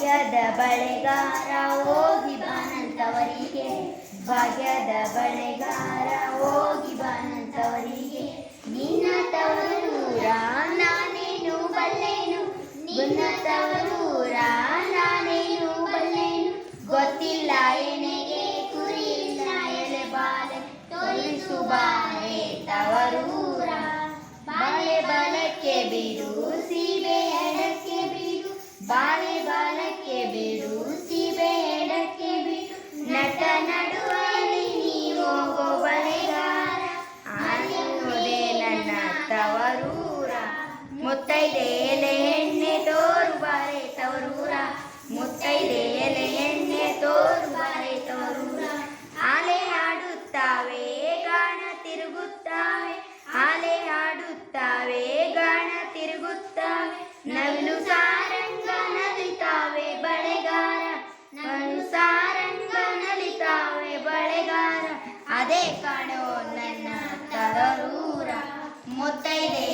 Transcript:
ಭಾಗ್ಯದ ಬಳೆಗಾರ ಹೋಗಿ ಬಾನಂತವರಿಗೆ, ಭಾಗ್ಯದ ಬಳೆಗಾರ ಹೋಗಿ ಬಾನಂತವರಿಗೆ. ನಿನ್ನ ತವರೂರ ನಾನೇನು ಬಲ್ಲೆನು, ನಿನ್ನ ತವರೂರ ನಾನೇನು ಬಲ್ಲೆನು. ಗೊತ್ತಿಲ್ಲ ಎನೆಗೆ ಕುರಿಯಿಲ್ಲ ಎಲೆ ಬಾಲೆ, ತೋರಿಸು ಬಾಳೆ ತವರೂರ. ಬಾಳೆ ಬಾಲಕ್ಕೆ ಬಿಡು ಸೀಬೆ ಎಡಕ್ಕೆ ಬಿಡು, ಬಾಳೆ ಬಾಲಕ್ಕೆ ಬಿಡು ಸೀಬೆ ಎಡಕ್ಕೆ ಬಿಡು. ನಟ ನಡುವಲ್ಲಿ ನೀವು ಹೋಗೋ ಬಳೆಗಾರ, ಅನ್ನೋದೇ ನನ್ನ ತವರೂರ. ಮುತ್ತೈದೆ ಎಲೆ ಎಣ್ಣೆ ತೋರು ಬಾರೆ ತವರೂರ, ಮುತ್ತೈದೆ ಎಲೆ ಎಣ್ಣೆ ತೋರು ಬಾರೆ ತವರೂರ. ಆಲೆ ಹಾಡುತ್ತಾವೆ ಗಾಣ ತಿರುಗುತ್ತಾವೆ, ಆಲೆ ಹಾಡುತ್ತಾವೆ ಗಾಣ ತಿರುಗುತ್ತಾವೆ. ನವಿಲು ಸಾರಂಗ ನಲಿತಾವೆ ಬಳೆಗಾರ, ನವಿಲು ಸಾರಂಗ ನಲಿತಾವೆ ಬಳೆಗಾರ. ಅದೇ ಕಾಣೋ ನನ್ನ ತವರೂರ. ಮುತ್ತೈದೆ